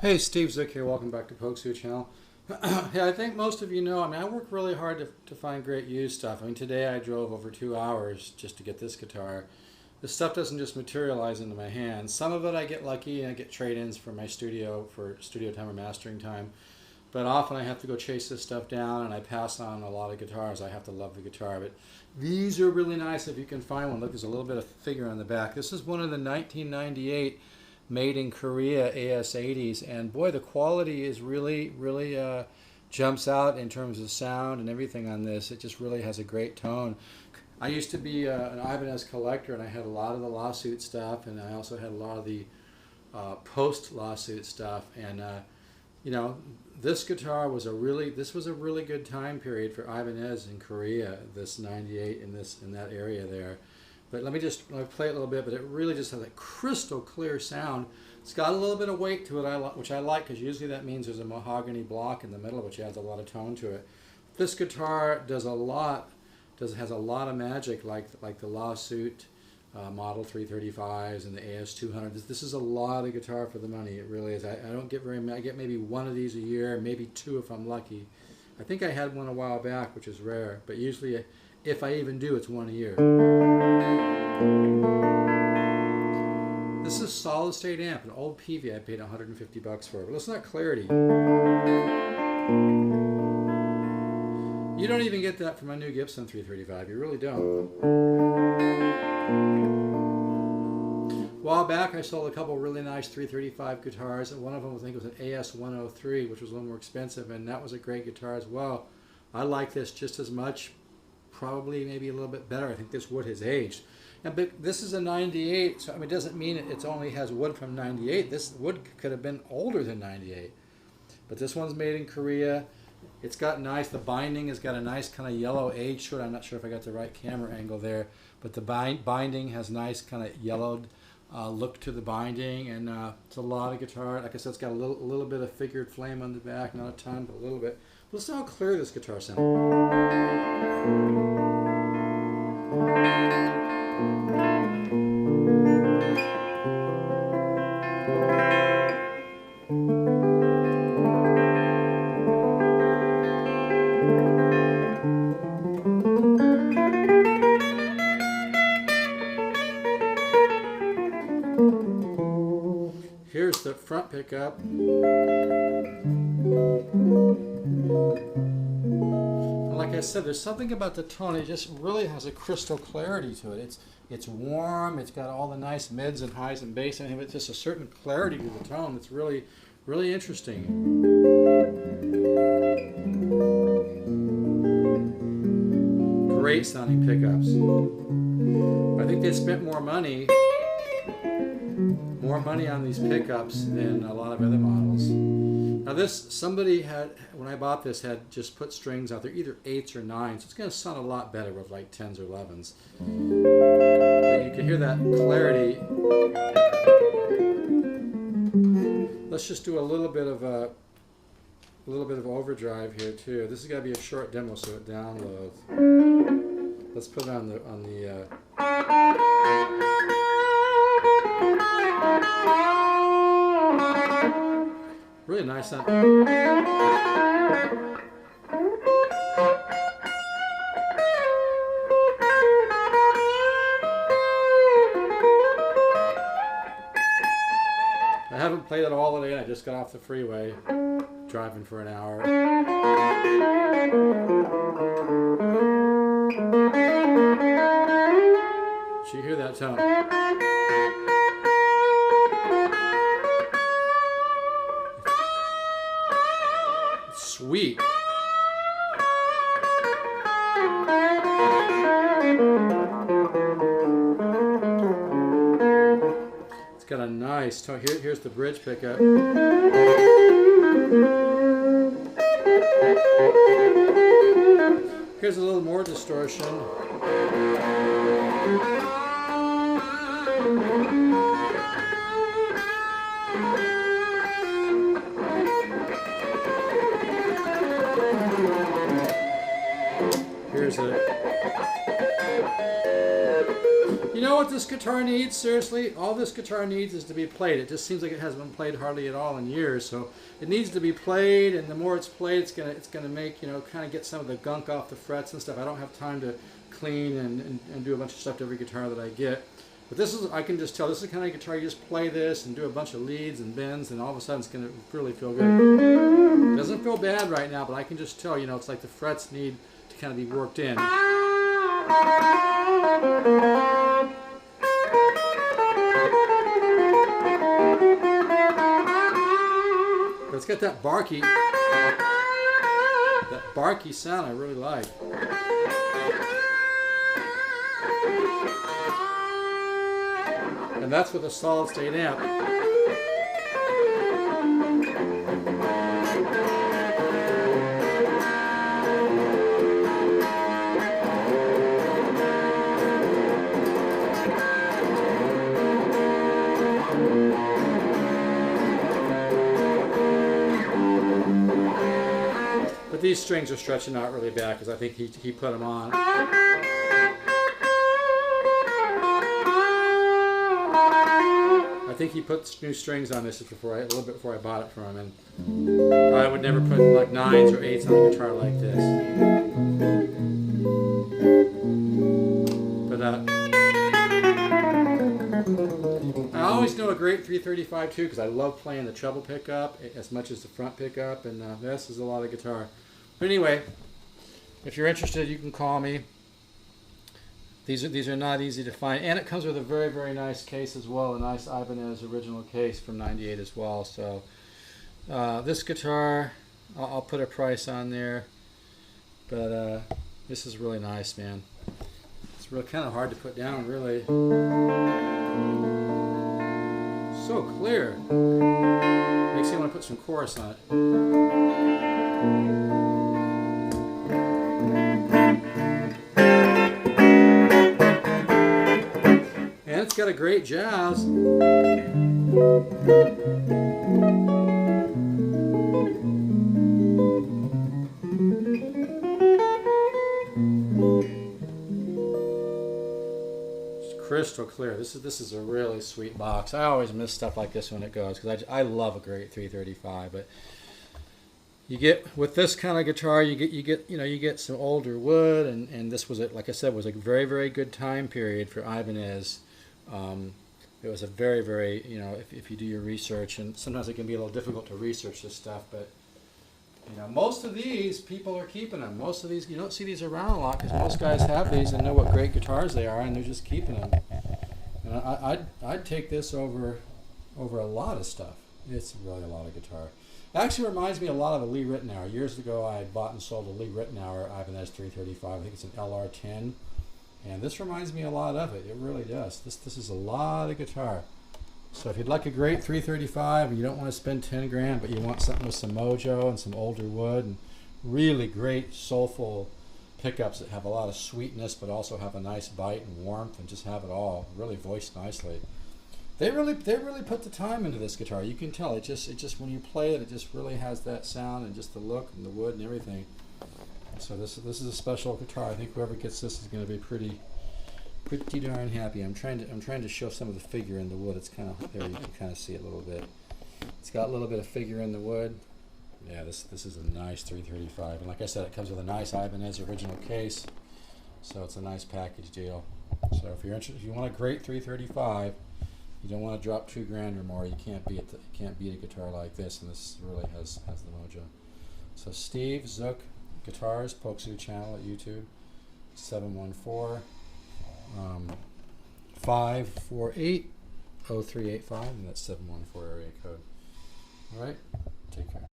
Hey, Steve Zook here. Welcome back to Pokesoo channel. Yeah, I think most of you know, I work really hard to find great used stuff. Today I drove over 2 hours just to get this guitar. This stuff doesn't just materialize into my hands. Some of it I get lucky and I get trade-ins for my studio, for studio time or mastering time. But often I have to go chase this stuff down, and I pass on a lot of guitars. I have to love the guitar. But these are really nice if you can find one. Look, there's a little bit of figure on the back. This is one of the 1998 made in Korea AS 80s, and boy, the quality is really jumps out in terms of sound and everything on this. It just really has a great tone. I used to be an Ibanez collector, and I had a lot of the lawsuit stuff, and I also had a lot of the post-lawsuit stuff. And you know, this guitar was a really good time period for Ibanez in Korea. This '98 in that area there. But let me play it a little bit, but it really just has a crystal clear sound. It's got a little bit of weight to it, which I like, because usually that means there's a mahogany block in the middle, which adds a lot of tone to it. This guitar has a lot of magic, like the lawsuit model 335s and the AS 200. This is a lot of guitar for the money. It really is. I don't get very many. I get maybe one of these a year, maybe two if I'm lucky. I think I had one a while back, which is rare, but usually, if I even do, it's one a year. This is a solid state amp, an old PV I paid 150 bucks for. But listen to that clarity. You don't even get that from my new Gibson 335. You really don't. A while back I sold a couple really nice 335 guitars, and one of them I think was an AS 103, which was a little more expensive, and that was a great guitar as well. I like this just as much. Probably maybe a little bit better. I think this wood has aged. But this is a 98, so it doesn't mean it only has wood from 98. This wood could have been older than 98. But this one's made in Korea. It's got the binding has got a nice kind of yellow age to it. I'm not sure if I got the right camera angle there, but the binding has nice kind of yellowed look to the binding, and it's a lot of guitar. Like I said, it's got a little bit of figured flame on the back, not a ton, but a little bit. Listen how clear this guitar sounds. Here's the front pickup. Like I said, there's something about the tone. It just really has a crystal clarity to it. It's warm. It's got all the nice mids and highs and bass, and it's just a certain clarity to the tone. It's really interesting. Great sounding pickups. I think they spent more money on these pickups than a lot of other models. Now somebody when I bought this, had just put strings out there, either 8s or 9s. So it's going to sound a lot better with like 10s or 11s. But you can hear that clarity. Let's just do a little bit of overdrive here too. This is got to be a short demo, so it downloads. Let's put it on the really nice sound. I haven't played it all today. I just got off the freeway, driving for an hour. Did you hear that tone? Sweet. It's got a nice tone. Here's the bridge pickup. Here's a little more distortion. Here's it. You know what this guitar needs? Seriously, all this guitar needs is to be played. It just seems like it hasn't been played hardly at all in years. So it needs to be played, and the more it's played, it's gonna make, you know, kind of get some of the gunk off the frets and stuff. I don't have time to clean and do a bunch of stuff to every guitar that I get. But this is, I can just tell, this is the kind of guitar you just play this and do a bunch of leads and bends, and all of a sudden it's gonna really feel good. It doesn't feel bad right now, but I can just tell, you know, it's like the frets need to kind of be worked in. But it's got that barky sound I really like. And that's with a solid state amp. But these strings are stretching out really bad because I think he put them on. I think he put new strings on this a little bit before I bought it from him, and I would never put like 9s or 8s on a guitar like this. But I always know a great 335 too, because I love playing the treble pickup as much as the front pickup, and this is a lot of guitar. But anyway, if you're interested, you can call me. These are not easy to find, and it comes with a very, very nice case as well, a nice Ibanez original case from '98 as well. So this guitar, I'll put a price on there, but this is really nice, man. It's really kind of hard to put down, really. So clear. Makes me want to put some chorus on it. It's got a great jazz. It's crystal clear. This is a really sweet box. I always miss stuff like this when it goes, because I love a great 335. But you get, with this kind of guitar, you get some older wood, and this was, like I said, was a very, very good time period for Ibanez. It was a very, very, you know, if you do your research, and sometimes it can be a little difficult to research this stuff, but, you know, most of these people are keeping them. Most of these, you don't see these around a lot, because most guys have these and know what great guitars they are, and they're just keeping them. And I'd take this over a lot of stuff. It's really a lot of guitar. It actually reminds me a lot of a Lee Ritenour. Years ago, I had bought and sold a Lee Ritenour Ibanez 335. I think it's an LR10. And this reminds me a lot of it. It really does. This is a lot of guitar. So if you'd like a great 335 and you don't want to spend 10 grand, but you want something with some mojo and some older wood and really great soulful pickups that have a lot of sweetness but also have a nice bite and warmth and just have it all really voiced nicely. They really put the time into this guitar. You can tell. It just when you play it, it just really has that sound and just the look and the wood and everything. So this is a special guitar. I think whoever gets this is going to be pretty darn happy. I'm trying to show some of the figure in the wood. It's kind of there. You can kind of see it a little bit. It's got a little bit of figure in the wood. Yeah, this is a nice 335. And like I said, it comes with a nice Ibanez original case. So it's a nice package deal. So if you're interested, if you want a great 335, you don't want to drop 2 grand or more. You can't beat a guitar like this, and this really has the mojo. So Steve Zook Guitars, Poksu channel at YouTube, 714-548-0385, and that's 714 area code. All right, take care.